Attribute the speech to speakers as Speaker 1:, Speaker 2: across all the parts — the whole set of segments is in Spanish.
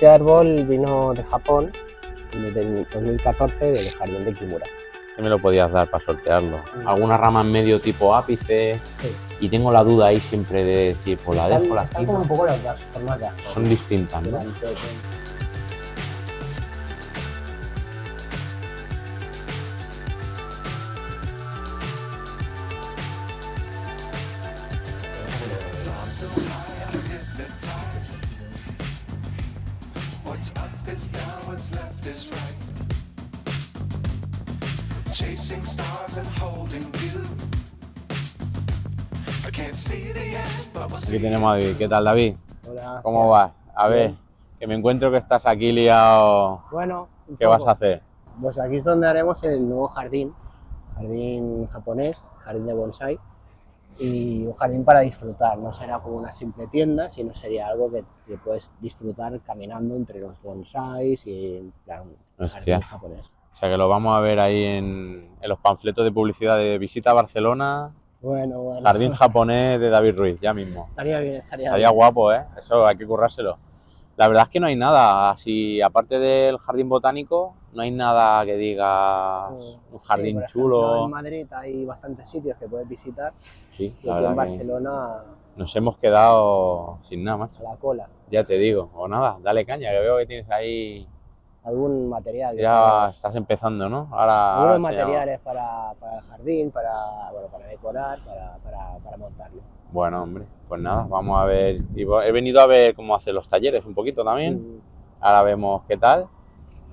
Speaker 1: Este árbol vino de Japón desde 2014 del jardín de Kimura.
Speaker 2: ¿Qué me lo podías dar para sortearlo? Alguna rama en medio tipo ápice.
Speaker 1: Sí.
Speaker 2: Y tengo la duda ahí siempre de decir, pues la dejo, la
Speaker 1: Están como un poco las dos formas de hacer.
Speaker 2: Son distintas, ¿no? Aquí tenemos a David. ¿Qué tal, David?
Speaker 1: Hola.
Speaker 2: ¿Cómo vas? A ver,
Speaker 1: Bien.
Speaker 2: que me encuentro que estás aquí liado.
Speaker 1: Bueno,
Speaker 2: ¿Qué vas a hacer?
Speaker 1: Pues aquí es donde haremos el nuevo jardín japonés, jardín de bonsai, y un jardín para disfrutar. No será como una simple tienda, sino sería algo que puedes disfrutar caminando entre los bonsais y en plan jardín japonés.
Speaker 2: O sea que lo vamos a ver ahí en los panfletos de publicidad de visita a Barcelona.
Speaker 1: Bueno.
Speaker 2: Jardín japonés de David Ruiz, ya mismo.
Speaker 1: Estaría bien.
Speaker 2: Estaría guapo, ¿eh? Eso hay que currárselo. La verdad es que no hay nada, así, aparte del jardín botánico, no hay nada que digas un jardín
Speaker 1: por
Speaker 2: chulo.
Speaker 1: Ejemplo, en Madrid hay bastantes sitios que puedes visitar.
Speaker 2: Sí,
Speaker 1: y aquí en Barcelona
Speaker 2: nos hemos quedado sin nada, macho.
Speaker 1: A la cola.
Speaker 2: Ya te digo, o nada, dale caña, que veo que tienes ahí
Speaker 1: algún material.
Speaker 2: Ya estás empezando, ¿no?
Speaker 1: Algunos materiales para el jardín, para decorar, para montarlo.
Speaker 2: Bueno, hombre, pues nada, vamos a ver. He venido a ver cómo hacen los talleres un poquito también. Ahora vemos qué tal.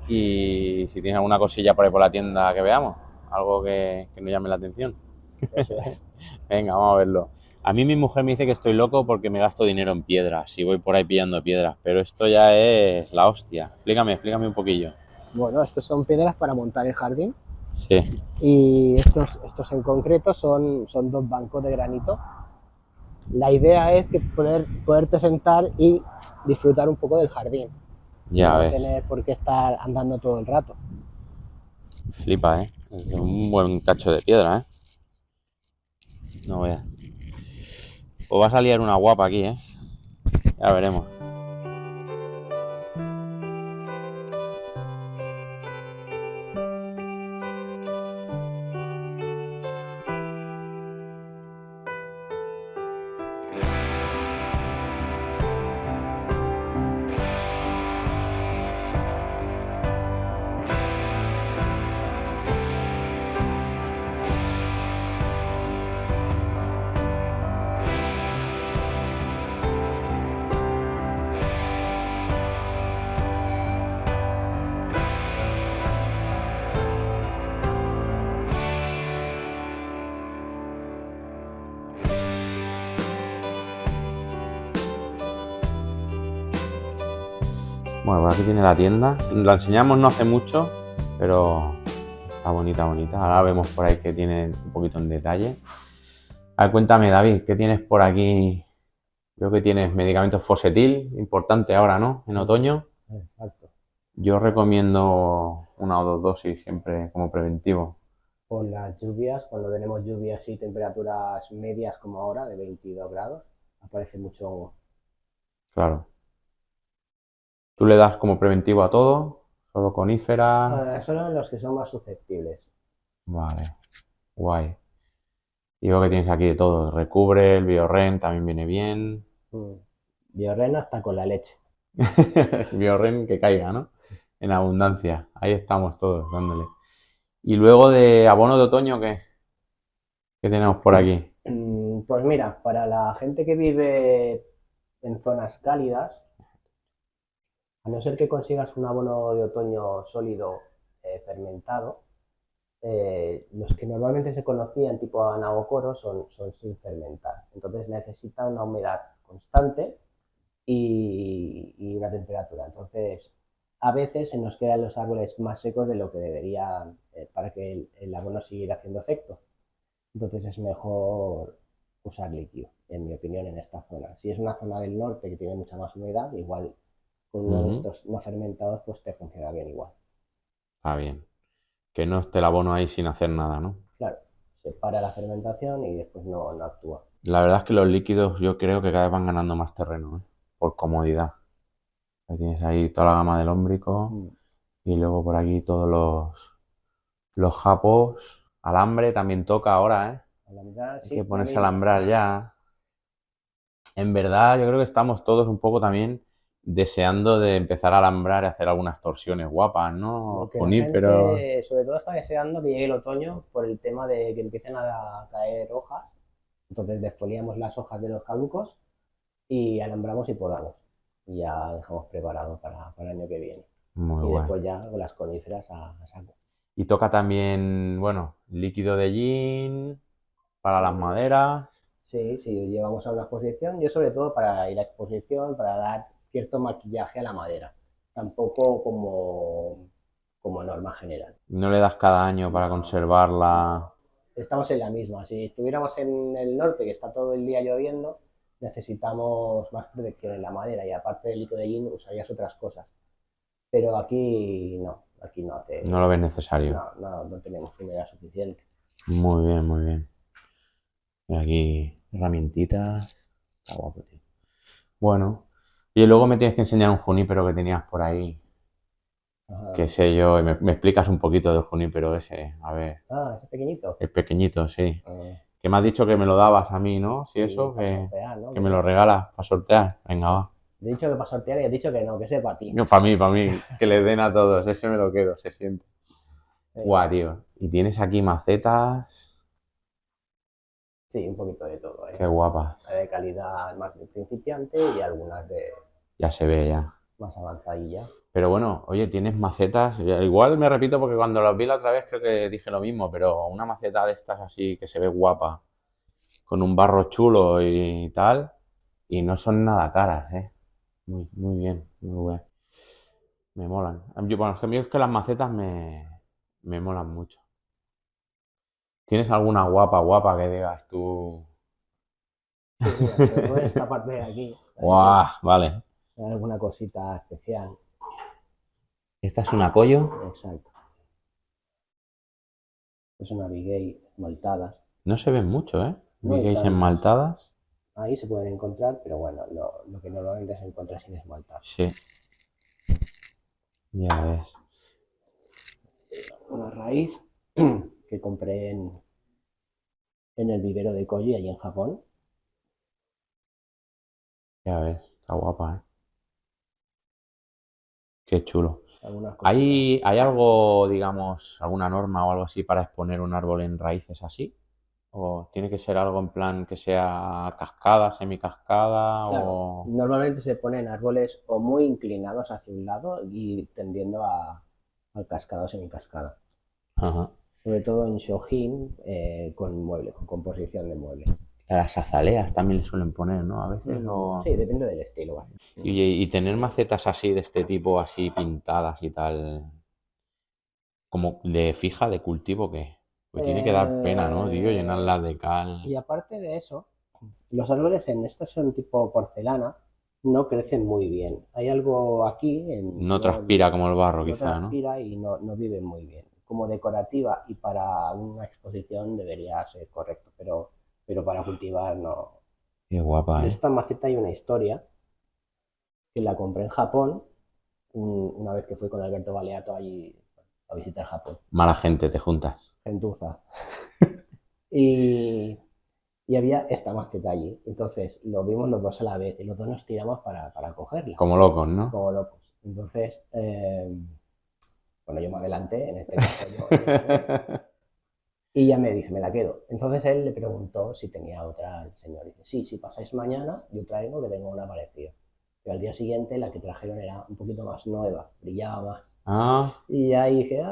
Speaker 2: Y si tienes alguna cosilla por ahí por la tienda que veamos, algo que nos llame la atención.
Speaker 1: Eso es.
Speaker 2: Venga, vamos a verlo. A mí mi mujer me dice que estoy loco porque me gasto dinero en piedras y voy por ahí pillando piedras, pero esto ya es la hostia. Explícame un poquillo.
Speaker 1: Bueno, estos son piedras para montar el jardín.
Speaker 2: Sí.
Speaker 1: Y estos en concreto son dos bancos de granito. La idea es que poderte sentar y disfrutar un poco del jardín.
Speaker 2: Ya
Speaker 1: no
Speaker 2: ves.
Speaker 1: Tener por qué estar andando todo el rato.
Speaker 2: Flipa, ¿eh? Es un buen cacho de piedra, ¿eh? No veas. Pues vas a liar una guapa aquí, ¿eh? Ya veremos. Bueno, pues aquí tiene la tienda. La enseñamos no hace mucho, pero está bonita. Ahora vemos por ahí que tiene un poquito en detalle. A ver, cuéntame, David, ¿qué tienes por aquí? Veo que tienes medicamentos Fosetil, importante ahora, ¿no? En otoño.
Speaker 1: Exacto.
Speaker 2: Yo recomiendo 1 o 2 dosis siempre como preventivo.
Speaker 1: Con las lluvias, cuando tenemos lluvias y temperaturas medias como ahora, de 22 grados, aparece mucho hongo.
Speaker 2: Claro. ¿Tú le das como preventivo a todo? ¿Solo conífera?
Speaker 1: Solo los que son más susceptibles.
Speaker 2: Vale, guay. Y veo que tienes aquí de todo. Recubre, el Bioren también viene bien.
Speaker 1: Bioren hasta con la leche.
Speaker 2: Bioren que caiga, ¿no? En abundancia. Ahí estamos todos dándole. Y luego de abono de otoño, ¿qué tenemos por aquí?
Speaker 1: Pues mira, para la gente que vive en zonas cálidas, a no ser que consigas un abono de otoño sólido fermentado, los que normalmente se conocían tipo anagocoro son sin fermentar. Entonces necesita una humedad constante y una temperatura. Entonces, a veces se nos quedan los árboles más secos de lo que deberían para que el abono siguiera haciendo efecto. Entonces es mejor usar líquido, en mi opinión, en esta zona. Si es una zona del norte que tiene mucha más humedad, igual con uno de estos no fermentados, pues te funciona bien igual.
Speaker 2: Ah, bien. Que no esté el abono ahí sin hacer nada, ¿no?
Speaker 1: Claro, se para la fermentación y después no actúa.
Speaker 2: La verdad es que los líquidos yo creo que cada vez van ganando más terreno, ¿eh? Por comodidad. Tienes ahí toda la gama del ómbrico
Speaker 1: Mm.
Speaker 2: y luego por aquí todos los japos. Alambre también toca ahora, ¿eh?
Speaker 1: Alambrar,
Speaker 2: Hay que
Speaker 1: sí, ya
Speaker 2: ponerse a
Speaker 1: mismo.
Speaker 2: alambrar ya. En verdad, yo creo que estamos todos un poco también deseando de empezar a alambrar y hacer algunas torsiones guapas,
Speaker 1: Lo
Speaker 2: ¿no?
Speaker 1: que la
Speaker 2: Juníperos.
Speaker 1: gente, sobre todo, está deseando que llegue el otoño por el tema de que empiecen a caer hojas. Entonces desfoliamos las hojas de los caducos y alambramos y podamos. Y ya dejamos preparado para el año que viene.
Speaker 2: Muy
Speaker 1: Y
Speaker 2: guay.
Speaker 1: después ya con las coníferas a saco.
Speaker 2: Y toca también, bueno, líquido de gin para las
Speaker 1: Sí,
Speaker 2: maderas.
Speaker 1: sí, sí, llevamos a una exposición. Yo sobre todo para ir a exposición, para dar cierto maquillaje a la madera. Tampoco como norma general.
Speaker 2: No le das cada año para
Speaker 1: No,
Speaker 2: conservarla.
Speaker 1: no. Estamos en la misma. Si estuviéramos en el norte, que está todo el día lloviendo, necesitamos más protección en la madera y aparte del líquido de gin usarías otras cosas. Pero aquí no
Speaker 2: No lo
Speaker 1: hace,
Speaker 2: ves necesario.
Speaker 1: no tenemos humedad suficiente.
Speaker 2: Muy bien, muy bien. Y aquí herramientitas. Está guapo, tío. Bueno. Y luego me tienes que enseñar un junípero que tenías por ahí.
Speaker 1: Ajá.
Speaker 2: Qué sé yo. Y me explicas un poquito del junípero ese. A ver.
Speaker 1: Ah, ese pequeñito.
Speaker 2: Es pequeñito, sí.
Speaker 1: Ah,
Speaker 2: Que me has dicho que me lo dabas a mí, ¿no? Sí,
Speaker 1: sí,
Speaker 2: eso,
Speaker 1: para sortear, ¿no?
Speaker 2: que me lo regalas para sortear. Venga, va.
Speaker 1: He dicho que para sortear y he dicho que no, que sea para ti.
Speaker 2: No, para mí, que les den a todos. Ese me lo quedo, se siente. Guau,
Speaker 1: Venga.
Speaker 2: tío. Y tienes aquí macetas.
Speaker 1: Sí, un poquito de todo,
Speaker 2: Qué
Speaker 1: ¿eh?
Speaker 2: guapas.
Speaker 1: De calidad más de principiante y algunas de
Speaker 2: Ya se ve ya.
Speaker 1: más avanzadillas.
Speaker 2: Pero bueno, oye, tienes macetas. Igual me repito porque cuando las vi la otra vez creo que dije lo mismo, pero una maceta de estas así que se ve guapa, con un barro chulo y tal, y no son nada caras, ¿eh? Muy, muy bien, muy bien. Me molan. Bueno, es que a mí es que las macetas me molan mucho. ¿Tienes alguna guapa, guapa que digas tú?
Speaker 1: Sí, mira, sobre todo en esta parte de aquí,
Speaker 2: ¡Guau! Vale.
Speaker 1: hay alguna cosita especial.
Speaker 2: ¿Esta es una collo?
Speaker 1: Exacto. Es una Bigay maltada.
Speaker 2: No se ven mucho, ¿eh?
Speaker 1: No hay
Speaker 2: Bigues
Speaker 1: tantas.
Speaker 2: enmaltadas.
Speaker 1: Ahí se pueden encontrar, pero bueno, lo que normalmente se encuentra sin esmaltar.
Speaker 2: Sí, ya ves.
Speaker 1: Una raíz que compré en el vivero de Koji, allí en Japón.
Speaker 2: Ya ves. Está guapa, ¿eh? Qué chulo.
Speaker 1: Algunas
Speaker 2: ¿Hay,
Speaker 1: cositas.
Speaker 2: hay algo, digamos, alguna norma o algo así para exponer un árbol en raíces así? ¿O tiene que ser algo en plan que sea cascada, semicascada
Speaker 1: Claro,
Speaker 2: o...?
Speaker 1: normalmente se ponen árboles o muy inclinados hacia un lado y tendiendo al cascado o semicascada.
Speaker 2: Ajá.
Speaker 1: Sobre todo en shohin con mueble, con composición de mueble.
Speaker 2: Las azaleas también le suelen poner, ¿no? A veces o...
Speaker 1: Sí, depende del estilo. ¿Vale?
Speaker 2: Y tener macetas así de este tipo, así pintadas y tal, como de fija, de cultivo, ¿qué? Pues tiene que dar pena, ¿no, tío?
Speaker 1: Eh,
Speaker 2: Llenarlas de cal.
Speaker 1: y aparte de eso, los árboles en estos son tipo porcelana, no crecen muy bien. Hay algo aquí,
Speaker 2: No transpira como el barro,
Speaker 1: no
Speaker 2: quizá, ¿no?
Speaker 1: transpira y no viven muy bien. Como decorativa y para una exposición debería ser correcto, pero para cultivar no.
Speaker 2: Qué guapa,
Speaker 1: De
Speaker 2: ¿eh?
Speaker 1: esta maceta hay una historia que la compré en Japón una vez que fui con Alberto Baleato allí a visitar Japón.
Speaker 2: Mala gente, te juntas.
Speaker 1: Gentuza. Y, y había esta maceta allí. Entonces lo vimos los dos a la vez y los dos nos tiramos para cogerla,
Speaker 2: Como locos, ¿no?
Speaker 1: como locos. Entonces, bueno, yo me adelanté, en este caso yo entré y ya me dije, me la quedo. Entonces él le preguntó si tenía otra al señor. Y dice, sí, si pasáis mañana, yo traigo que tengo una parecida. Pero al día siguiente la que trajeron era un poquito más nueva, brillaba más.
Speaker 2: Ah,
Speaker 1: Y ahí dije,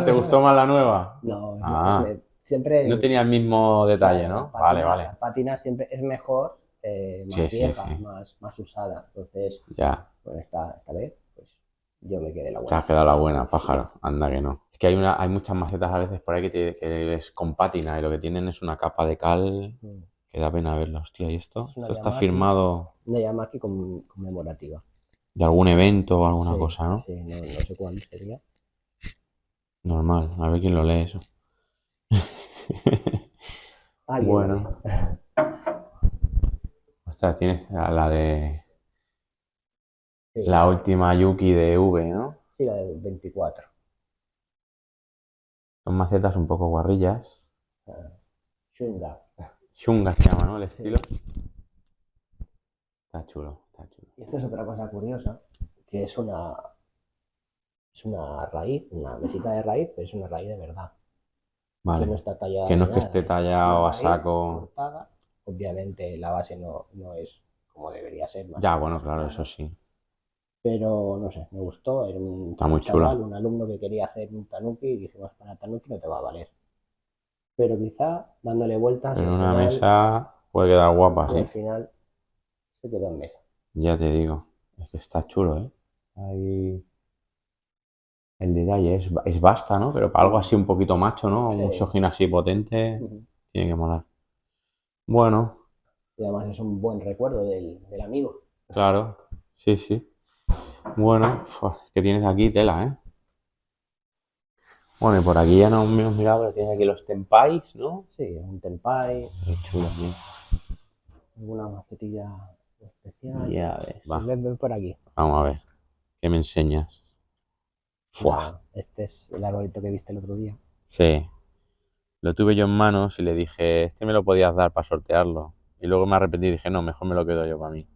Speaker 2: ¿te gustó más la nueva?
Speaker 1: no,
Speaker 2: Ah, no
Speaker 1: siempre,
Speaker 2: tenía el mismo detalle,
Speaker 1: claro,
Speaker 2: ¿no? Vale, vale.
Speaker 1: la pátina siempre es mejor,
Speaker 2: Sí,
Speaker 1: más
Speaker 2: sí,
Speaker 1: vieja,
Speaker 2: sí.
Speaker 1: más usada. Entonces,
Speaker 2: Ya.
Speaker 1: bueno, esta vez, pues yo me quedé la
Speaker 2: Te has
Speaker 1: buena.
Speaker 2: quedado la buena, pájaro. Anda que no. Es que hay muchas macetas a veces por ahí que es con pátina y lo que tienen es una capa de cal
Speaker 1: Mm.
Speaker 2: que da pena verla. Hostia, ¿y
Speaker 1: Esta
Speaker 2: esto?
Speaker 1: es
Speaker 2: Esto está firmado
Speaker 1: Una Yamaki conmemorativa.
Speaker 2: de algún evento o alguna
Speaker 1: Sí,
Speaker 2: cosa, ¿no?
Speaker 1: sí, no sé cuál sería.
Speaker 2: Normal. A ver quién lo lee eso.
Speaker 1: Alguien lo lee.
Speaker 2: Bueno. Ostras, tienes la de
Speaker 1: Sí,
Speaker 2: La última Yuki de V, ¿no?
Speaker 1: sí, la del 24.
Speaker 2: Son macetas un poco guarrillas.
Speaker 1: Shunga.
Speaker 2: Shunga se llama, ¿no? El
Speaker 1: Sí.
Speaker 2: estilo. Está chulo, está chulo.
Speaker 1: Y esto es otra cosa curiosa, que es una raíz, una mesita de raíz, pero es una raíz de verdad. Que no
Speaker 2: Vale.
Speaker 1: está tallada
Speaker 2: Que no
Speaker 1: ni
Speaker 2: es que
Speaker 1: nada,
Speaker 2: esté
Speaker 1: es una
Speaker 2: tallado a
Speaker 1: raíz
Speaker 2: saco.
Speaker 1: cortada. Obviamente la base no es como debería ser,
Speaker 2: Ya, bueno,
Speaker 1: más
Speaker 2: claro, eso
Speaker 1: plana.
Speaker 2: sí.
Speaker 1: Pero no sé, me gustó. Era
Speaker 2: Está muy
Speaker 1: un chaval,
Speaker 2: chulo.
Speaker 1: un alumno que quería hacer un tanuki y dijimos, para tanuki no te va a valer. Pero quizá dándole vueltas
Speaker 2: En una mesa puede quedar guapa,
Speaker 1: y al
Speaker 2: sí.
Speaker 1: final se quedó en mesa.
Speaker 2: Ya te digo. Es que está chulo, ¿eh? Ahí el detalle es basta, ¿no? Pero para algo así un poquito macho, ¿no? Un
Speaker 1: Sí.
Speaker 2: Shojin así potente,
Speaker 1: Ujú.
Speaker 2: tiene que molar. Bueno,
Speaker 1: Y además es un buen recuerdo del amigo.
Speaker 2: claro. Sí, sí. Bueno, que tienes aquí tela, ¿eh? Bueno, y por aquí ya no me hemos mirado, pero tienes aquí los tempais, ¿no?
Speaker 1: Sí, un tenpai,
Speaker 2: Qué chulo, tío.
Speaker 1: alguna macetilla especial.
Speaker 2: Ya ves. Va,
Speaker 1: Ven por aquí.
Speaker 2: vamos a ver. ¿Qué me enseñas? Fua.
Speaker 1: Nada, este es el arbolito que viste el otro día.
Speaker 2: Sí. Lo tuve yo en manos y le dije, este me lo podías dar para sortearlo. Y luego me arrepentí y dije, no, mejor me lo quedo yo para mí.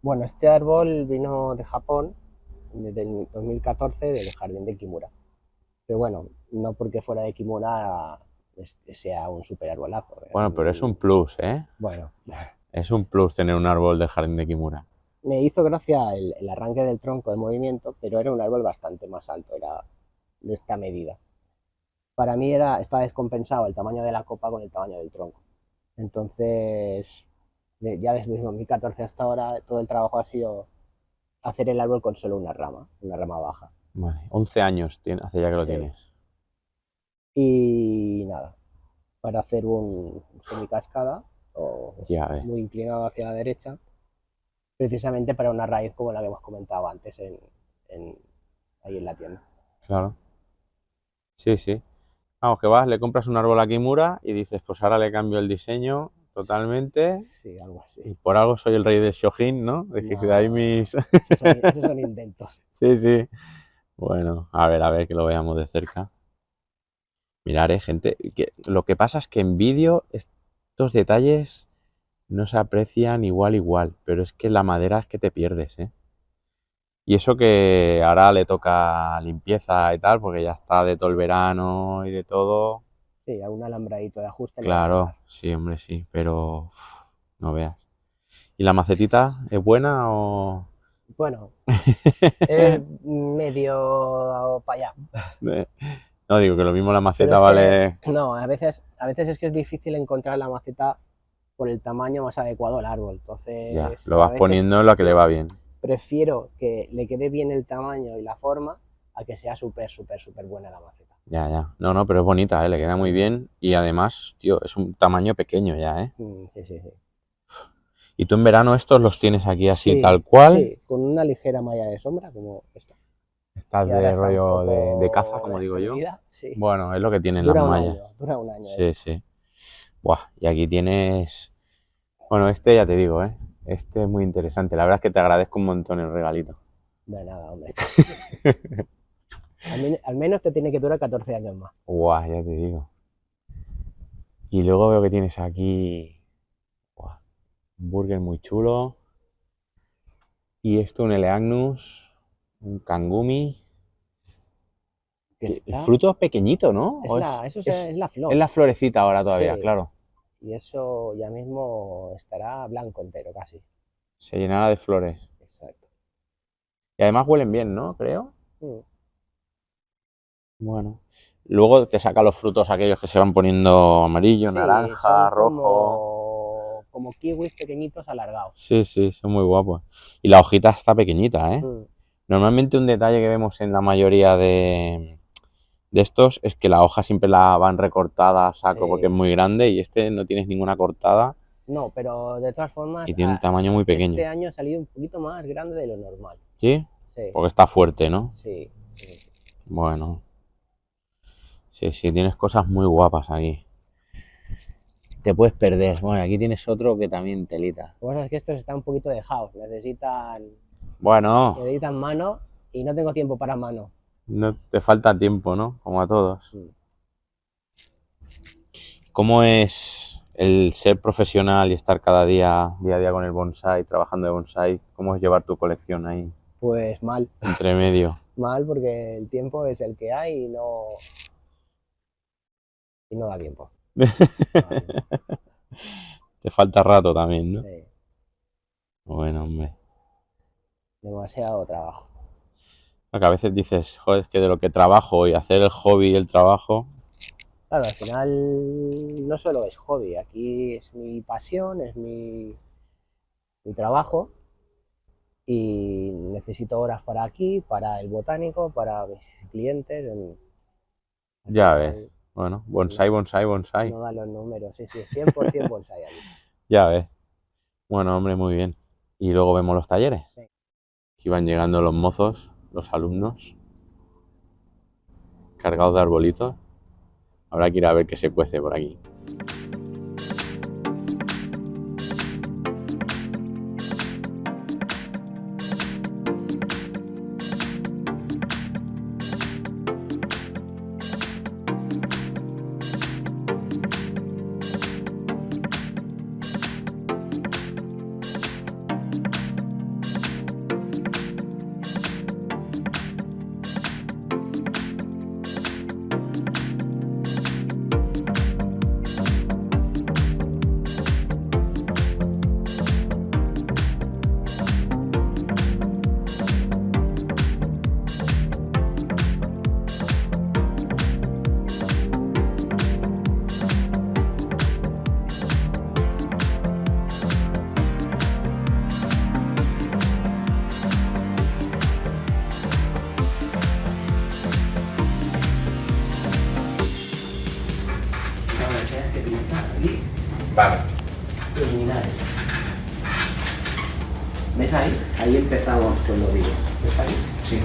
Speaker 1: Bueno, este árbol vino de Japón, desde el 2014, del jardín de Kimura. Pero bueno, no porque fuera de Kimura es que sea un super arbolazo.
Speaker 2: Bueno, pero es un plus, ¿eh?
Speaker 1: Bueno,
Speaker 2: Es un plus tener un árbol del jardín de Kimura.
Speaker 1: me hizo gracia el arranque del tronco de movimiento, pero era un árbol bastante más alto, era de esta medida. Para mí estaba descompensado el tamaño de la copa con el tamaño del tronco. Entonces, ya desde 2014 hasta ahora, todo el trabajo ha sido hacer el árbol con solo una rama baja.
Speaker 2: Vale, 11 años hace ya que lo
Speaker 1: Sí.
Speaker 2: tienes.
Speaker 1: Y nada, para hacer un semicascada o
Speaker 2: Ya ves.
Speaker 1: muy inclinado hacia la derecha, precisamente para una raíz como la que hemos comentado antes ahí en la tienda.
Speaker 2: Claro. Sí, sí. Vamos, que vas, le compras un árbol a Kimura y dices, pues ahora le cambio el diseño totalmente.
Speaker 1: Sí, algo así.
Speaker 2: Y por algo soy el rey de Shojin, ¿no? De ahí
Speaker 1: No,
Speaker 2: mis...
Speaker 1: esos son inventos.
Speaker 2: Sí, sí. Bueno, a ver, que lo veamos de cerca. Mirar, gente. Lo que pasa es que en vídeo estos detalles no se aprecian igual, pero es que la madera es que te pierdes, ¿eh? Y eso que ahora le toca limpieza y tal, porque ya está de todo el verano y de todo.
Speaker 1: Sí, algún alambradito de ajuste le va a
Speaker 2: Claro,
Speaker 1: tocar.
Speaker 2: sí, hombre, sí, pero no veas. ¿Y la macetita es buena o...?
Speaker 1: Bueno, es medio para allá.
Speaker 2: No, digo que lo mismo la
Speaker 1: Pero
Speaker 2: maceta
Speaker 1: es que,
Speaker 2: vale...
Speaker 1: no, a veces es que es difícil encontrar la maceta por el tamaño más adecuado al árbol.
Speaker 2: Ya,
Speaker 1: Entonces,
Speaker 2: lo
Speaker 1: a
Speaker 2: vas
Speaker 1: veces
Speaker 2: poniendo en lo que le va bien.
Speaker 1: prefiero que le quede bien el tamaño y la forma a que sea súper buena la maceta.
Speaker 2: Ya, ya. No, no, pero es bonita, ¿eh? Le queda muy bien. Y además, tío, es un tamaño pequeño ya, ¿eh?
Speaker 1: Sí, sí, sí.
Speaker 2: Y tú en verano estos los tienes aquí así
Speaker 1: Sí,
Speaker 2: tal cual.
Speaker 1: sí, con una ligera malla de sombra como esta,
Speaker 2: Estás
Speaker 1: que ahora
Speaker 2: de
Speaker 1: está un
Speaker 2: rollo de caza,
Speaker 1: poco
Speaker 2: como digo yo.
Speaker 1: destruida. Sí,
Speaker 2: Bueno, es lo que tienen las mallas.
Speaker 1: dura un año
Speaker 2: Sí,
Speaker 1: esto.
Speaker 2: sí. Buah, y aquí tienes... Bueno, este ya te digo, ¿eh? Este es muy interesante. La verdad es que te agradezco un montón el regalito.
Speaker 1: De nada, hombre. Al menos te tiene que durar 14 años más.
Speaker 2: Buah, ya te digo. Y luego veo que tienes aquí... buah, un burger muy chulo. Y esto un Eleagnus, un Kangumi.
Speaker 1: Que
Speaker 2: El
Speaker 1: está,
Speaker 2: fruto es pequeñito, ¿no? ¿O
Speaker 1: es la
Speaker 2: es
Speaker 1: flor.
Speaker 2: la florecita ahora todavía,
Speaker 1: Sí,
Speaker 2: claro.
Speaker 1: y eso ya mismo estará blanco entero casi.
Speaker 2: Se llenará de flores.
Speaker 1: Exacto.
Speaker 2: Y además huelen bien, ¿no? Creo.
Speaker 1: Mm.
Speaker 2: Bueno. Luego te saca los frutos aquellos que se van poniendo amarillo,
Speaker 1: Sí, son
Speaker 2: naranja, rojo.
Speaker 1: como kiwis pequeñitos alargados.
Speaker 2: Sí, sí, son muy guapos. Y la hojita está pequeñita, ¿eh?
Speaker 1: Mm.
Speaker 2: Normalmente un detalle que vemos en la mayoría de estos es que la hoja siempre la van recortada a saco porque es
Speaker 1: Sí.
Speaker 2: muy grande y este no tienes ninguna cortada
Speaker 1: No, pero de todas formas,
Speaker 2: y tiene un tamaño muy
Speaker 1: este
Speaker 2: pequeño.
Speaker 1: año ha salido un poquito más grande de lo normal.
Speaker 2: ¿Sí?
Speaker 1: Sí,
Speaker 2: Porque está fuerte, ¿no?
Speaker 1: sí, sí.
Speaker 2: Bueno. Sí, sí, tienes cosas muy guapas aquí. Te puedes perder. Bueno, aquí tienes otro que también telita.
Speaker 1: Lo que pasa es que estos están un poquito dejados, necesitan
Speaker 2: Bueno,
Speaker 1: editas mano y no tengo tiempo para mano.
Speaker 2: no te falta tiempo, ¿no? Como a todos.
Speaker 1: Sí.
Speaker 2: ¿Cómo es el ser profesional y estar cada día a día con el bonsai, trabajando de bonsai? ¿Cómo es llevar tu colección ahí
Speaker 1: Pues mal,
Speaker 2: entre medio?
Speaker 1: mal porque el tiempo es el que hay y no da tiempo.
Speaker 2: Te falta rato también, ¿no?
Speaker 1: Sí,
Speaker 2: Bueno, hombre.
Speaker 1: demasiado trabajo.
Speaker 2: Porque a veces dices, joder, es que de lo que trabajo y hacer el hobby y el trabajo.
Speaker 1: Claro, al final no solo es hobby, aquí es mi pasión, es mi trabajo y necesito horas para aquí, para el botánico, para mis clientes.
Speaker 2: Ya ves. Bueno, bonsai, bonsai, bonsai.
Speaker 1: No da los números, sí, 100% bonsai aquí.
Speaker 2: Ya ves. Bueno, hombre, muy bien. Y luego vemos los talleres.
Speaker 1: Sí.
Speaker 2: Aquí van llegando los mozos, los alumnos, cargados de arbolitos. Habrá que ir a ver qué se cuece por aquí.
Speaker 1: Vale. Luminares. ¿Ves ahí? Ahí empezamos con lo vivo. ¿Ves ahí?
Speaker 3: Sí.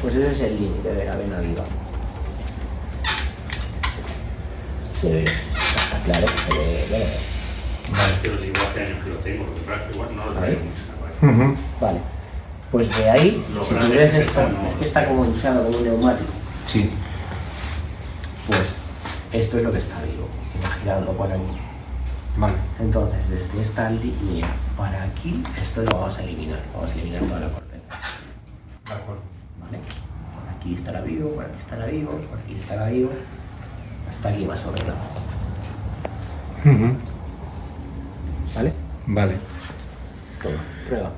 Speaker 1: Pues ese es el límite de la avena viva. Se ve, está claro, se ve, bueno.
Speaker 3: Vale.
Speaker 4: Pero digo, hace años que lo tengo, lo que pasa es que igual no lo
Speaker 1: Ahí.
Speaker 4: traigo mucho. ¿Vale?
Speaker 1: Vale. Pues de ahí,
Speaker 4: Lo
Speaker 1: si tú
Speaker 4: grande
Speaker 1: ves
Speaker 4: que
Speaker 1: esto,
Speaker 4: pesa, no.
Speaker 1: es que está como usado como un neumático.
Speaker 3: Sí.
Speaker 1: Pues esto es lo que está vivo, girando por aquí.
Speaker 3: Vale.
Speaker 1: Entonces, desde esta línea para aquí, esto lo vamos a eliminar toda la corteza.
Speaker 3: De acuerdo.
Speaker 1: ¿Vale? Por aquí estará vivo, por aquí estará vivo, por aquí estará vivo, hasta aquí más o menos. ¿Vale?
Speaker 3: Vale.
Speaker 1: Toma, prueba.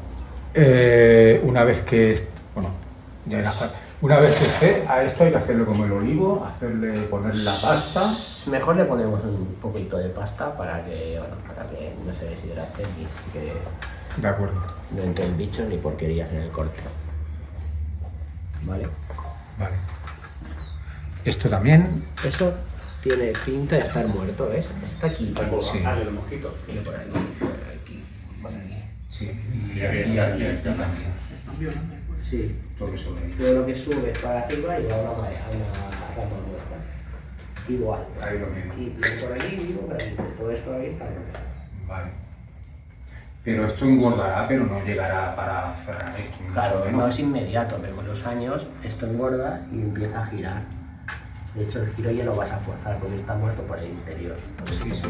Speaker 3: Una vez que... Bueno, ya era... Una vez que esté, a esto hay que hacerle como el olivo, ponerle la pasta.
Speaker 1: Mejor le ponemos un poquito de pasta para que no se deshidrate ni que
Speaker 3: De acuerdo.
Speaker 1: no entren bichos ni porquerías en el corte. ¿Vale?
Speaker 3: Vale. Esto también.
Speaker 1: Eso tiene pinta de estar muerto, ¿ves? Está aquí.
Speaker 3: Sí.
Speaker 4: Ah, de los mosquitos.
Speaker 1: Tiene por aquí, por aquí, por aquí.
Speaker 3: Sí. Y aquí también.
Speaker 1: Sí.
Speaker 3: Todo eso de ahí.
Speaker 1: Todo lo que sube para arriba y a una rama muerta. Igual.
Speaker 3: Ahí lo mismo.
Speaker 1: Y por aquí, por aquí. Todo esto ahí está muerto.
Speaker 3: Vale. Pero esto engordará, pero no llegará para cerrar esto.
Speaker 1: Claro,
Speaker 3: ¿no?
Speaker 1: no es inmediato, pero con los años esto engorda y empieza a girar. De hecho, el giro ya lo vas a forzar porque está muerto por el interior.
Speaker 3: Sí, sí.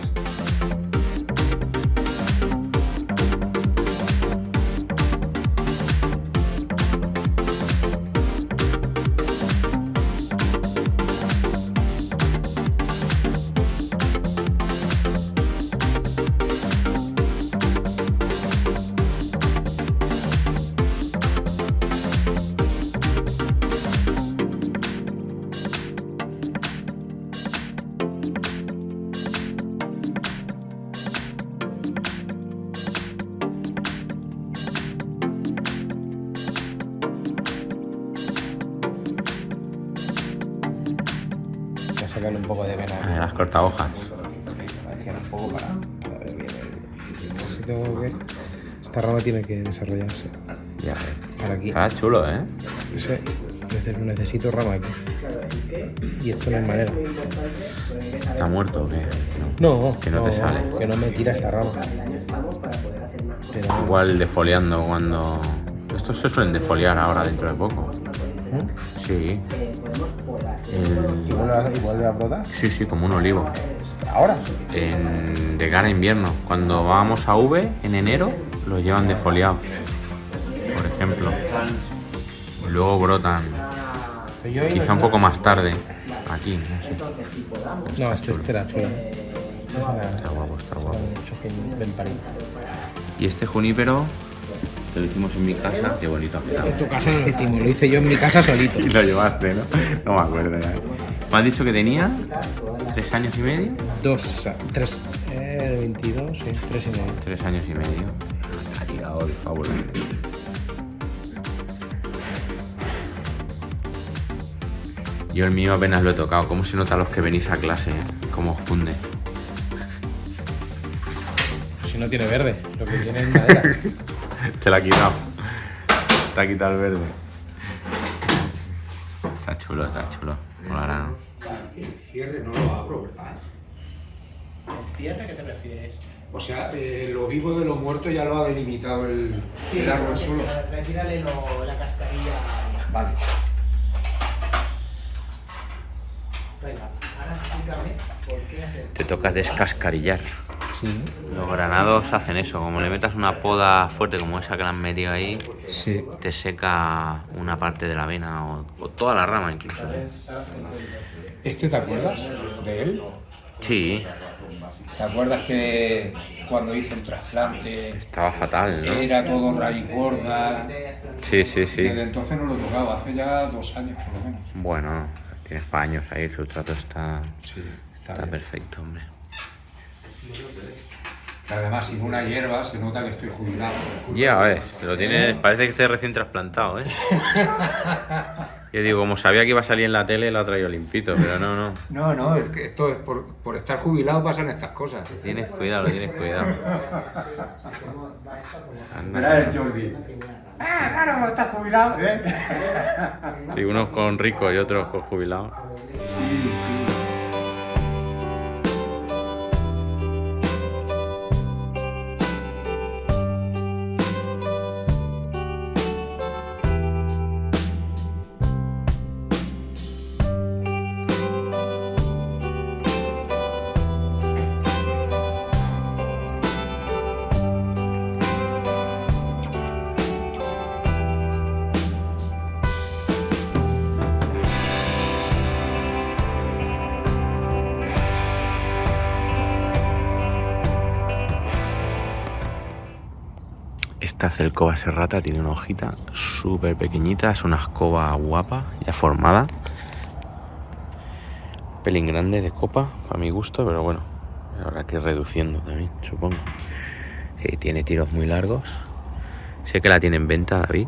Speaker 5: Voy a sacarle un poco de vena.
Speaker 2: Las cortahojas.
Speaker 5: Un poco para ver bien si tengo que... Esta rama tiene que desarrollarse.
Speaker 2: Ya ves.
Speaker 5: Para aquí.
Speaker 2: Está chulo, ¿eh?
Speaker 5: No sé, necesito rama aquí. Y esto no es manera.
Speaker 2: ¿Está muerto o qué?
Speaker 5: No,
Speaker 2: Que no te sale.
Speaker 5: Que no me tira esta rama.
Speaker 1: El año estamos para poder hacer más cosas.
Speaker 5: Pero,
Speaker 2: Igual defoliando cuando... Estos se suelen defoliar ahora dentro de poco. Sí.
Speaker 1: Podemos podar.
Speaker 2: El-
Speaker 5: ¿Y vuelve a brotar?
Speaker 2: Sí, sí, como un olivo.
Speaker 5: ¿Ahora?
Speaker 2: De cara a invierno. Cuando vamos a V, en enero, los llevan defoliados. Por ejemplo. Y luego brotan. Quizá un poco más tarde. Aquí, no sé.
Speaker 1: Entonces, si podamos,
Speaker 5: No, este era chulo.
Speaker 2: Está guapo, está guapo.
Speaker 5: Ven para ahí.
Speaker 2: Y este junípero, que lo hicimos en mi casa, qué bonito ha quedado.
Speaker 5: En tu casa no lo hicimos, lo hice yo en mi casa solito.
Speaker 2: Y lo llevaste, ¿no? No me acuerdo ya. Me has dicho que tenía 3 años y medio.
Speaker 5: 3, 22, sí, 3 y medio.
Speaker 2: 3 años y medio. Ha tirado de fabuloso. Yo el mío apenas lo he tocado. ¿Cómo se nota a los que venís a clase? ¿Cómo os funde?
Speaker 5: Si no tiene verde, lo que tiene es madera.
Speaker 2: Te la ha quitado. Te ha quitado el verde. Está chulo, está chulo. Molará, ¿no?
Speaker 3: El cierre no lo abro, ¿verdad?
Speaker 1: ¿el cierre qué te refieres?
Speaker 3: O sea, lo vivo de lo muerto ya lo ha delimitado el árbol solo.
Speaker 1: Retírale la cascarilla.
Speaker 3: Vale.
Speaker 1: Venga, ahora explícame por qué hacer.
Speaker 2: Te toca descascarillar.
Speaker 5: Sí.
Speaker 2: Los granados hacen eso. Como le metas una poda fuerte como esa que le han metido ahí,
Speaker 5: Sí.
Speaker 2: te seca una parte de la vena o toda la rama incluso.
Speaker 3: ¿Este te acuerdas de él?
Speaker 2: Sí,
Speaker 3: ¿Te acuerdas que cuando hice el trasplante
Speaker 2: estaba fatal, ¿no?
Speaker 3: era todo raíz gorda?
Speaker 2: Sí, sí, sí.
Speaker 3: Desde entonces no lo tocaba, hace ya 2 años por lo menos.
Speaker 2: Bueno, tienes paños ahí, el sustrato está
Speaker 3: Sí, está
Speaker 2: bien.
Speaker 3: bien.
Speaker 2: Perfecto, hombre.
Speaker 3: Y además, sin una hierba se nota que estoy jubilado.
Speaker 2: Ya ves, lo tienes, parece que esté recién trasplantado, ¿eh? Yo digo, como sabía que iba a salir en la tele, lo ha traído limpito, pero no.
Speaker 3: No, es que esto es por estar jubilado pasan estas cosas.
Speaker 2: Tienes cuidado, lo tienes cuidado. Anda.
Speaker 3: Verá el Jordi. Ah, claro, estás jubilado, ¿eh?
Speaker 2: Sí, unos con ricos y otros con jubilados.
Speaker 3: Sí, sí.
Speaker 2: Esta celcoba serrata tiene una hojita súper pequeñita, es una escoba guapa, ya formada. Pelín grande de copa, para mi gusto, pero bueno, habrá que ir reduciendo también, supongo. Sí, tiene tiros muy largos. Sé que la tiene en venta, David.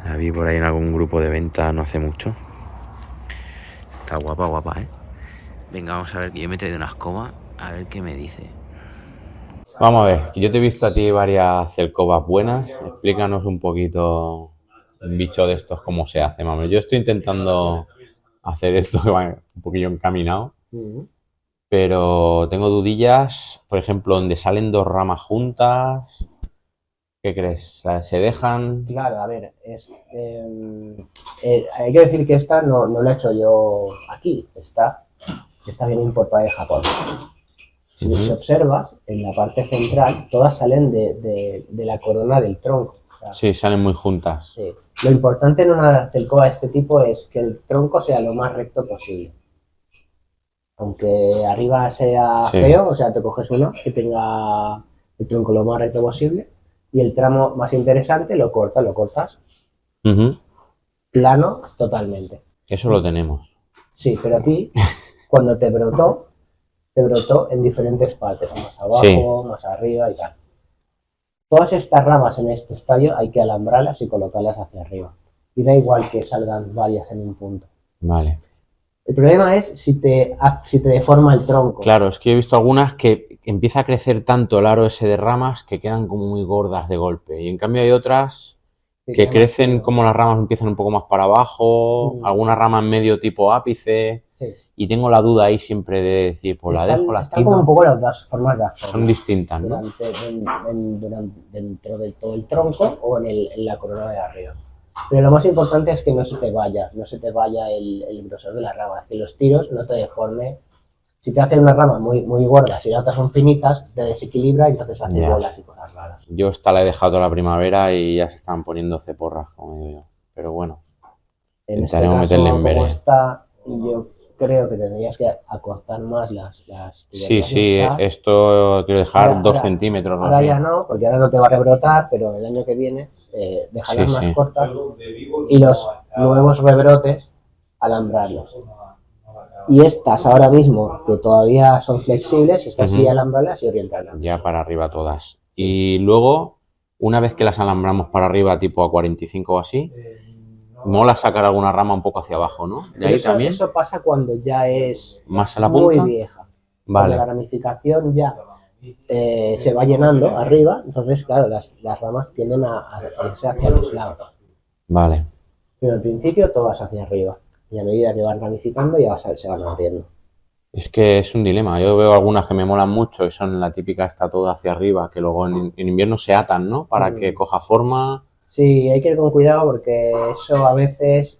Speaker 2: La vi por ahí en algún grupo de venta no hace mucho. Está guapa, guapa, ¿eh? Venga, vamos a ver, que yo me he traído una escoba, a ver qué me dice. Vamos a ver, que yo te he visto a ti varias celcobas buenas. Explícanos un poquito un bicho de estos, cómo se hace, mami. Yo estoy intentando hacer esto que va un poquillo encaminado, pero tengo dudillas, por ejemplo, donde salen 2 ramas juntas. ¿Qué crees? O sea, ¿se dejan?
Speaker 1: Claro, a ver, hay que decir que esta no la he hecho yo aquí, está bien importada de Japón. Si observas, en la parte central, todas salen de la corona del tronco. O sea,
Speaker 2: Sí, salen muy juntas.
Speaker 1: sí. Lo importante en una celcoba de este tipo es que el tronco sea lo más recto posible. Aunque arriba sea feo, o sea, te coges uno que tenga el tronco lo más recto posible y el tramo más interesante lo cortas plano totalmente.
Speaker 2: Eso lo tenemos.
Speaker 1: Sí, pero aquí, cuando te brotó en diferentes partes, más abajo, más arriba y tal. Todas estas ramas en este estadio hay que alambrarlas y colocarlas hacia arriba. Y da igual que salgan varias en un punto.
Speaker 2: Vale.
Speaker 1: El problema es si te deforma el tronco.
Speaker 2: Claro, es que he visto algunas que empieza a crecer tanto el aro ese de ramas que quedan como muy gordas de golpe. Y en cambio hay otras
Speaker 1: Sí,
Speaker 2: que
Speaker 1: además,
Speaker 2: crecen
Speaker 1: sí.
Speaker 2: como las ramas empiezan un poco más para abajo, alguna rama en medio tipo ápice,
Speaker 1: Sí.
Speaker 2: y tengo la duda ahí siempre de decir, pues la dejo, la
Speaker 1: Están como un
Speaker 2: quito,
Speaker 1: poco las dos formas de
Speaker 2: son
Speaker 1: hacerlo.
Speaker 2: distintas, ¿no?
Speaker 1: Dentro de todo el tronco o en la corona de arriba. Pero lo más importante es que no se te vaya el grosor de la rama, que los tiros no te deforme. Si te hacen una rama muy gorda, si las otras son finitas, te desequilibra y entonces hace
Speaker 2: Ya.
Speaker 1: bolas y cosas raras.
Speaker 2: Yo esta la he dejado toda la primavera y ya se están poniendo ceporras, como digo yo. Pero bueno,
Speaker 1: En este
Speaker 2: intentaremos
Speaker 1: caso,
Speaker 2: meterle en
Speaker 1: como
Speaker 2: veré.
Speaker 1: está, yo creo que tendrías que acortar más las
Speaker 2: Sí,
Speaker 1: tuberías
Speaker 2: sí,
Speaker 1: estas.
Speaker 2: esto quiero dejar
Speaker 1: Ahora-
Speaker 2: 2
Speaker 1: ahora-
Speaker 2: centímetros. o
Speaker 1: Ahora
Speaker 2: así.
Speaker 1: ya no, porque ahora no te va a rebrotar, pero el año que viene dejarlas
Speaker 2: Sí,
Speaker 1: más
Speaker 2: sí.
Speaker 1: cortas y los nuevos rebrotes alambrarlos. Y estas ahora mismo, que todavía son flexibles, estas sí
Speaker 2: Ujú.
Speaker 1: alambrarlas y orientarlas.
Speaker 2: Ya para arriba todas.
Speaker 1: Sí.
Speaker 2: Y luego, una vez que las alambramos para arriba, tipo a 45 o así, mola sacar alguna rama un poco hacia abajo, ¿no? De
Speaker 1: Pero
Speaker 2: ahí también,
Speaker 1: eso pasa cuando ya es
Speaker 2: más a la
Speaker 1: muy
Speaker 2: punta.
Speaker 1: vieja. Cuando la
Speaker 2: Vale,
Speaker 1: ramificación ya se va llenando arriba, entonces, claro, las ramas tienden a irse hacia los lados.
Speaker 2: vale.
Speaker 1: Pero al principio todas hacia arriba. Y a medida que van ramificando ya se van abriendo.
Speaker 2: Es que es un dilema. Yo veo algunas que me molan mucho y son la típica está todo hacia arriba, que luego en invierno se atan, ¿no? Para que coja forma.
Speaker 1: Sí, hay que ir con cuidado porque eso a veces,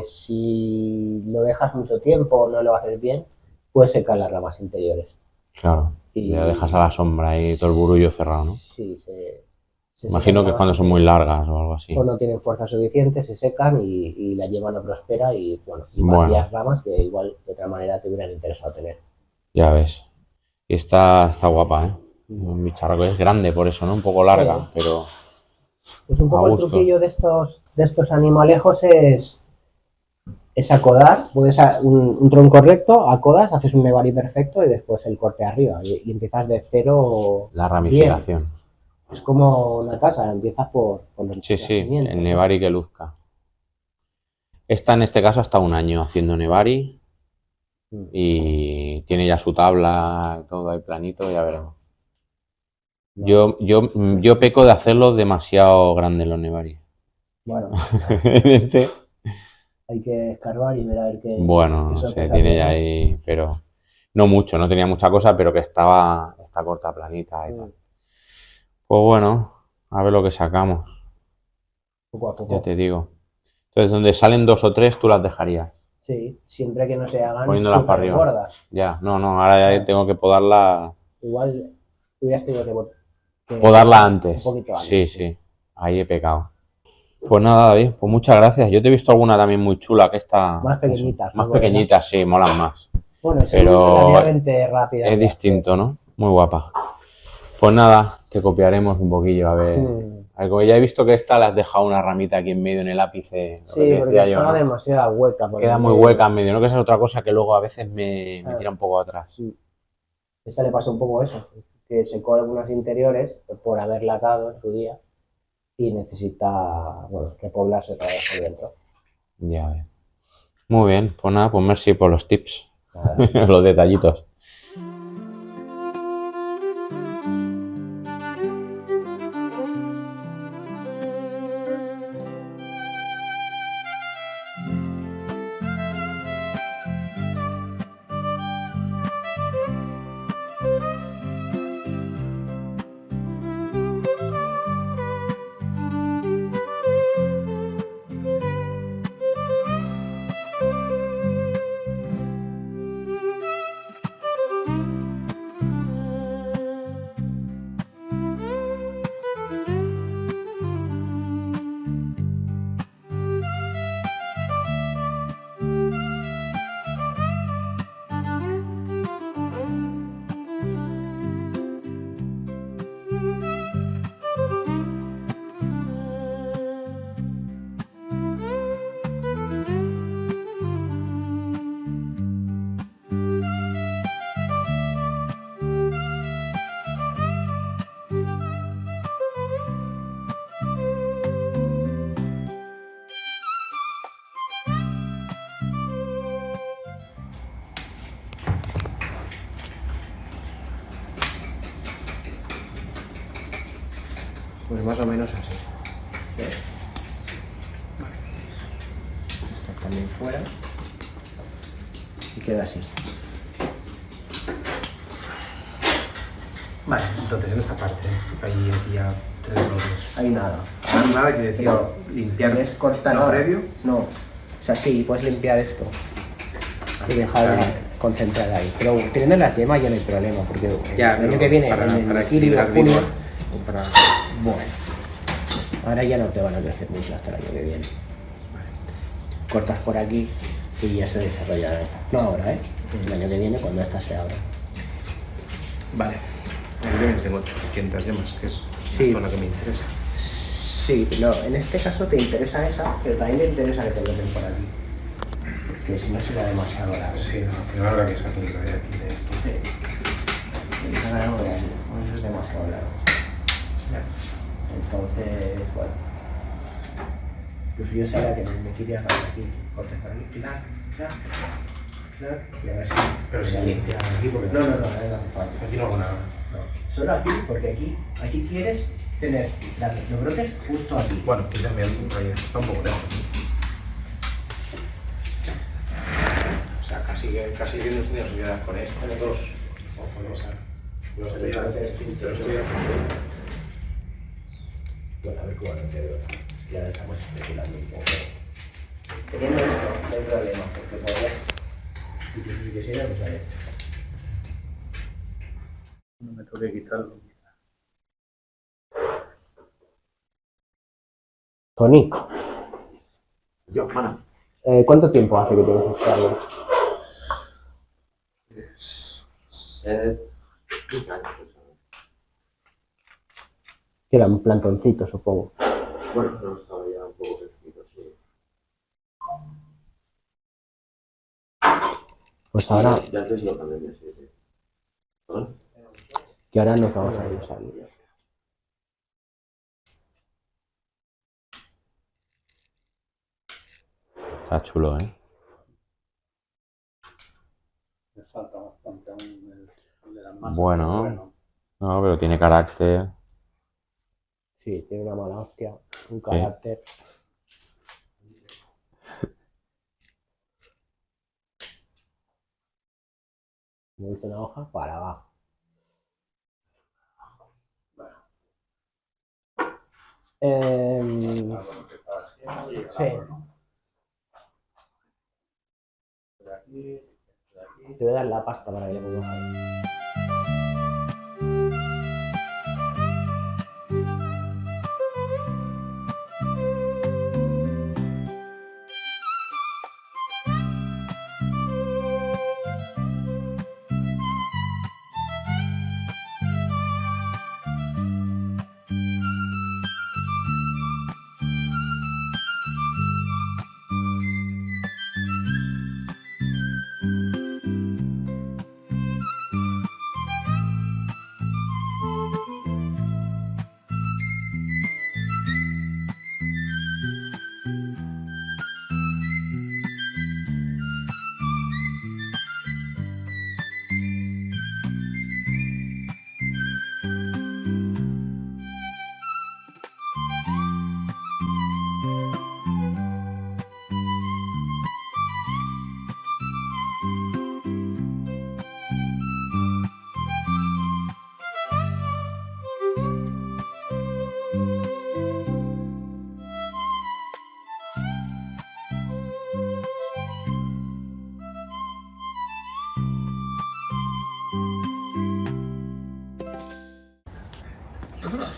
Speaker 1: si lo dejas mucho tiempo o no lo haces bien, puede secar las ramas interiores.
Speaker 2: Claro.
Speaker 1: Y-
Speaker 2: Le dejas a la sombra y todo el burullo cerrado, ¿no?
Speaker 1: Sí, se
Speaker 2: Imagino
Speaker 1: secan
Speaker 2: que es
Speaker 1: ramas
Speaker 2: cuando son muy
Speaker 1: interiores.
Speaker 2: largas o algo así.
Speaker 1: O no tienen fuerza suficiente, se secan y la llevan a prospera y bueno, y
Speaker 2: Bueno.
Speaker 1: vacías ramas que igual de otra manera te hubieran interesado tener.
Speaker 2: Ya ves. Y está guapa, ¿eh? Un bicharraco es grande por eso, ¿no? Un poco larga,
Speaker 1: Sí.
Speaker 2: pero
Speaker 1: Pues un
Speaker 2: a
Speaker 1: poco el
Speaker 2: gusto.
Speaker 1: truquillo de estos animalejos es acodar, puedes un tronco recto, acodas, haces un nebari perfecto y después el corte arriba y empiezas de cero.
Speaker 2: La ramificación.
Speaker 1: Bien. Es como una casa, empiezas por los
Speaker 2: Sí, sí,
Speaker 1: cimientos,
Speaker 2: el
Speaker 1: ¿no?
Speaker 2: Nevari que luzca. Esta en este caso ha estado un año haciendo Nevari y tiene ya su tabla, todo ahí planito, ya veremos. Yo peco de hacerlos demasiado grandes los Nevari.
Speaker 1: Bueno,
Speaker 2: Este,
Speaker 1: hay que escarbar y ver a ver qué.
Speaker 2: bueno,
Speaker 1: qué
Speaker 2: se
Speaker 1: sorpresa
Speaker 2: tiene
Speaker 1: tiene.
Speaker 2: ya ahí, pero no mucho, no tenía mucha cosa, pero que está corta, planita y tal. Pues bueno, a ver lo que sacamos,
Speaker 1: Poco a poco.
Speaker 2: ya te digo. Entonces, donde salen 2 o 3, tú las dejarías.
Speaker 1: Sí, siempre que no se hagan
Speaker 2: Poniéndolas para
Speaker 1: súper
Speaker 2: arriba.
Speaker 1: gordas.
Speaker 2: Ya, no, ahora ya tengo que podarla
Speaker 1: Igual hubieras tenido que
Speaker 2: podarla antes.
Speaker 1: Un poquito antes.
Speaker 2: Sí, ahí he pecado. Pues nada, David, pues muchas gracias. Yo te he visto alguna también muy chula, que está...
Speaker 1: Más pequeñitas,
Speaker 2: Más
Speaker 1: ¿no?
Speaker 2: pequeñitas, sí, molan más.
Speaker 1: Bueno, es
Speaker 2: Pero
Speaker 1: relativamente rápida.
Speaker 2: Es distinto, ¿no? Muy guapa. Pues nada, te copiaremos un poquillo, a ver. A ver, como ya he visto que esta la has dejado una ramita aquí en medio en el ápice. lo que
Speaker 1: Sí,
Speaker 2: te
Speaker 1: porque
Speaker 2: decía yo,
Speaker 1: estaba
Speaker 2: ¿no?
Speaker 1: demasiado hueca. por
Speaker 2: Queda
Speaker 1: el
Speaker 2: muy
Speaker 1: medio.
Speaker 2: hueca en medio, ¿no? Que esa es otra cosa que luego a veces me tira un poco atrás.
Speaker 1: Esa le pasó un poco eso, que secó algunas interiores por haberla atado en su día y necesita, bueno, repoblarse otra vez por dentro.
Speaker 2: Ya ves. Muy bien, pues nada, pues merci por los tips,
Speaker 1: Nada.
Speaker 2: los detallitos.
Speaker 1: Pues más o menos así. también fuera. Y queda así.
Speaker 5: Vale, entonces en esta parte, aquí ya 3 bloques.
Speaker 1: Ahí nada.
Speaker 5: Nada quiere decir
Speaker 1: Pero,
Speaker 5: limpiar
Speaker 1: ¿quieres cortar
Speaker 5: lo
Speaker 1: ahora?
Speaker 5: previo.
Speaker 1: No. O sea, sí, puedes limpiar esto. Y dejar concentrar ahí. Pero teniendo las yemas ya no hay problema, porque el año que viene, en el
Speaker 5: para
Speaker 1: julio,
Speaker 5: equilibrar
Speaker 1: junio,
Speaker 5: vigor, o para...
Speaker 1: bueno, ahora ya no te van a crecer mucho hasta el año que viene. Cortas por aquí y ya se desarrollará esta. No ahora, ¿eh? El año que viene cuando esta se abra.
Speaker 5: Vale. Aquí también tengo 800 yemas, que es
Speaker 1: Sí.
Speaker 5: la zona que me interesa.
Speaker 1: Sí, no, en este caso te interesa esa, pero también te interesa que te bloqueen por aquí. Porque si no será demasiado largo.
Speaker 5: Sí, no, primero la que saque de aquí de esto.
Speaker 1: Sí. Te sacan algo de ahí, eso es demasiado largo. Entonces, bueno. Incluso yo sabía que me quería para aquí, cortes por aquí, clac, clac, clac, y a ver si...
Speaker 5: Pero si limpia aquí, porque
Speaker 1: No, no hace falta.
Speaker 5: aquí no hago nada.
Speaker 1: No. Solo aquí, porque aquí quieres tener los brotes justo aquí.
Speaker 5: Bueno, aquí también está un poco lejos. O sea, casi que no tenía posibilidad con esta. Tengo 2. O sea, lo estoy haciendo.
Speaker 1: Bueno, a ver cómo lo veo. Y ahora estamos especulando un poco. Teniendo esto, no hay problema, porque podrías... Si quisiera, pues a ver.
Speaker 5: No me tengo que quitarlo.
Speaker 1: Tony,
Speaker 6: Yo, mana.
Speaker 1: ¿cuánto tiempo hace que tienes este árbol?
Speaker 6: 7 años.
Speaker 1: Que era un plantoncito, supongo.
Speaker 6: Bueno, no estaba ya un poco crecido, sí.
Speaker 1: Pues ahora,
Speaker 6: Ya antes lo pandemia, sí, sí. ¿Perdón?
Speaker 1: que ahora nos vamos a ir saliendo.
Speaker 2: Está chulo, ¿eh?
Speaker 4: Me falta bastante aún el de las masas.
Speaker 2: Bueno.
Speaker 4: pero
Speaker 2: No, pero tiene carácter.
Speaker 1: Sí, tiene una mala hostia, un carácter. Como dice una hoja, para abajo. Sí. Te voy a dar la pasta para que le pongas ahí.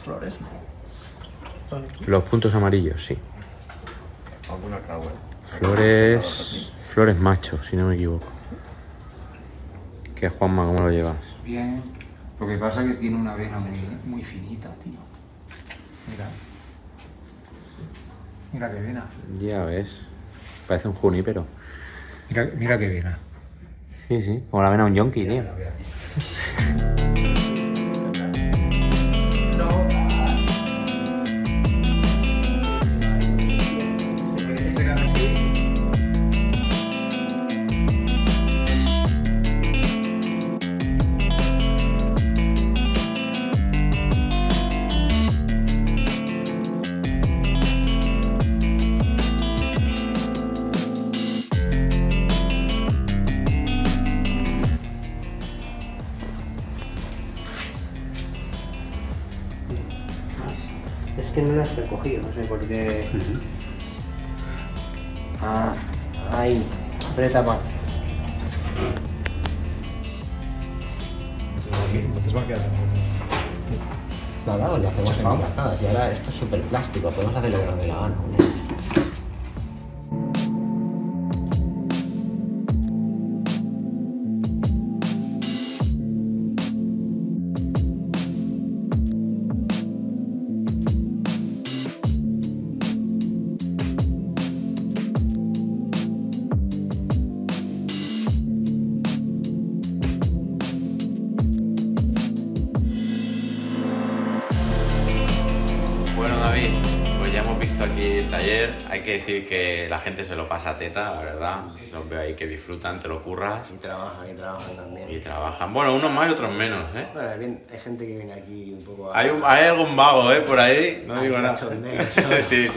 Speaker 5: Flores, ¿no?
Speaker 2: Los puntos amarillos, sí.
Speaker 5: Alguna caguela.
Speaker 2: Flores machos, si no me equivoco. ¿Qué, Juanma, cómo lo llevas?
Speaker 3: Bien. Lo que pasa es que tiene una vena muy finita, tío. Mira. Mira qué vena.
Speaker 2: Ya ves. Parece un junípero.
Speaker 3: Mira qué vena.
Speaker 2: Sí, sí. Como la vena de un yonki, tío.
Speaker 1: Es que no las he cogido, no sé por qué. Ah, ahí, aprieta más.
Speaker 3: Entonces va a quedar.
Speaker 1: Nada, lo hacemos en encajadas y ahora esto es súper plástico, podemos hacerlo de donde la gana.
Speaker 2: Bueno, David, pues ya hemos visto aquí el taller. Hay que decir que la gente se lo pasa teta, la verdad. Los veo ahí que disfrutan, te lo curras.
Speaker 1: Y trabajan también.
Speaker 2: Y trabajan. Bueno, unos más y otros menos, ¿eh?
Speaker 1: Bueno, hay gente que viene aquí un poco
Speaker 2: Hay algún vago, ¿eh? Por ahí, no digo nada.
Speaker 1: cachondeo,
Speaker 2: Sí.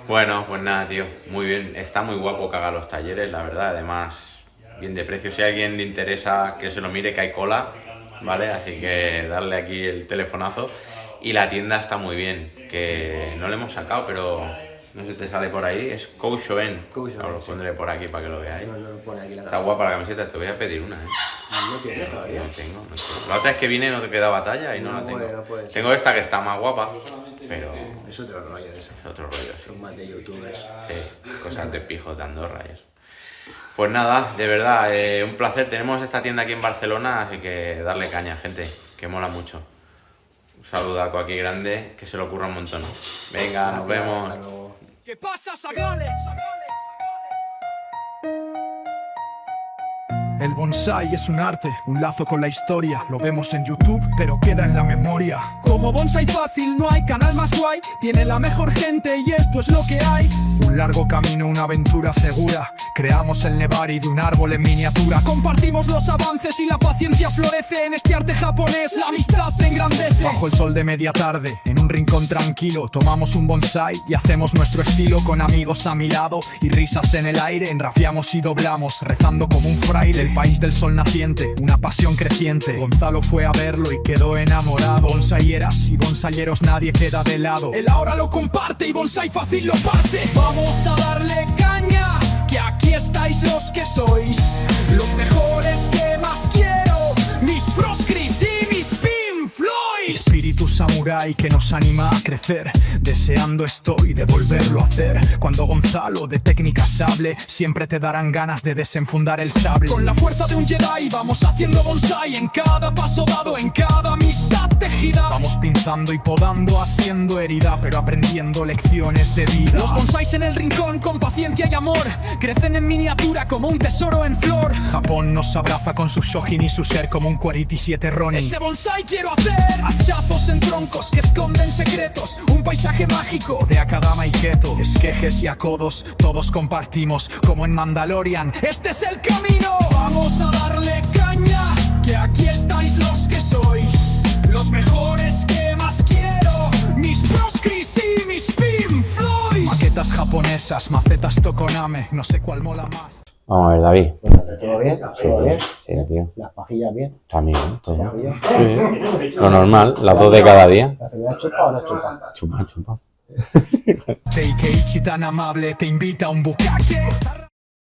Speaker 2: Bueno, pues nada, tío. Muy bien. Está muy guapo que haga los talleres, la verdad. Además, bien de precio. Si a alguien le interesa que se lo mire, que hay cola, ¿vale? Así que darle aquí el telefonazo. Y la tienda está muy bien, que no le hemos sacado, pero no se te sale por ahí. Es Coushoen. Ahora lo pondré por aquí para que lo veáis.
Speaker 1: No lo pone aquí la
Speaker 2: Está guapa la camiseta, te voy a pedir una, ¿eh?
Speaker 1: No tienes todavía.
Speaker 2: No tengo. La otra vez que vine no te quedaba talla y no la tengo.
Speaker 1: No puede ser.
Speaker 2: Tengo esta que está más guapa, pero
Speaker 1: Es otro rollo eso.
Speaker 2: es otro rollo. Sí.
Speaker 1: Son más de youtubers.
Speaker 2: Sí, cosas de pijos de Andorra y eso. Pues nada, de verdad, un placer. Tenemos esta tienda aquí en Barcelona, así que darle caña, gente, que mola mucho. Un saludaco aquí grande, que se lo ocurra un montón. Venga, nos vemos.
Speaker 1: Hasta luego.
Speaker 7: ¿Qué pasa, Sagales? El bonsai es un arte, un lazo con la historia. Lo vemos en YouTube, pero queda en la memoria. Como Bonsai Fácil no hay canal más guay. Tiene la mejor gente y esto es lo que hay. Un largo camino, una aventura segura. Creamos el nevari de un árbol en miniatura. Compartimos los avances y la paciencia florece. En este arte japonés la amistad se engrandece. Bajo el sol de media tarde, en un rincón tranquilo, tomamos un bonsai y hacemos nuestro estilo. Con amigos a mi lado y risas en el aire. Enrafiamos y doblamos, rezando como un fraile. El país del sol naciente, una pasión creciente. Gonzalo fue a verlo y quedó enamorado. Bonsayeras y bonsayeros, nadie queda de lado. Él ahora lo comparte y Bonsai Fácil lo parte. Vamos a darle caña, que aquí estáis los que sois los mejores que más quiero. Mis Proscris y mis Pink Floyd. Espíritu samurái que nos anima a crecer. Deseando estoy de volverlo a hacer. Cuando Gonzalo de técnicas hable, siempre te darán ganas de desenfundar el sable. Con la fuerza de un Jedi vamos haciendo bonsai. En cada paso dado, en cada amistad tejida. Vamos pinzando y podando, haciendo herida, pero aprendiendo lecciones de vida. Los bonsais en el rincón con paciencia y amor crecen en miniatura como un tesoro en flor. Japón nos abraza con su Shojin y su ser como un Quarity 7 Ronin. Ese bonsai quiero hacer. Hachazos en troncos que esconden secretos. Un paisaje mágico de Akadama y Keto. Esquejes y acodos, todos compartimos como en Mandalorian. Este es el camino. Vamos a darle caña, que aquí estáis los que sois los mejores que más quiero. Mis Proscris y mis Pink Floyd. Maquetas japonesas, macetas Tokoname. No sé cuál mola más.
Speaker 2: Vamos a ver, David.
Speaker 1: Bueno, ¿todo bien? ¿Todo bien?
Speaker 2: Sí, tío.
Speaker 1: Las pajillas bien.
Speaker 2: También, todo.
Speaker 1: ¿Pajillas?
Speaker 2: Sí, lo normal, las dos de cada día.
Speaker 1: ¿La primera chupa o no chupa?
Speaker 2: Chupa.
Speaker 7: Teikeichi tan amable te invita a un bukkake.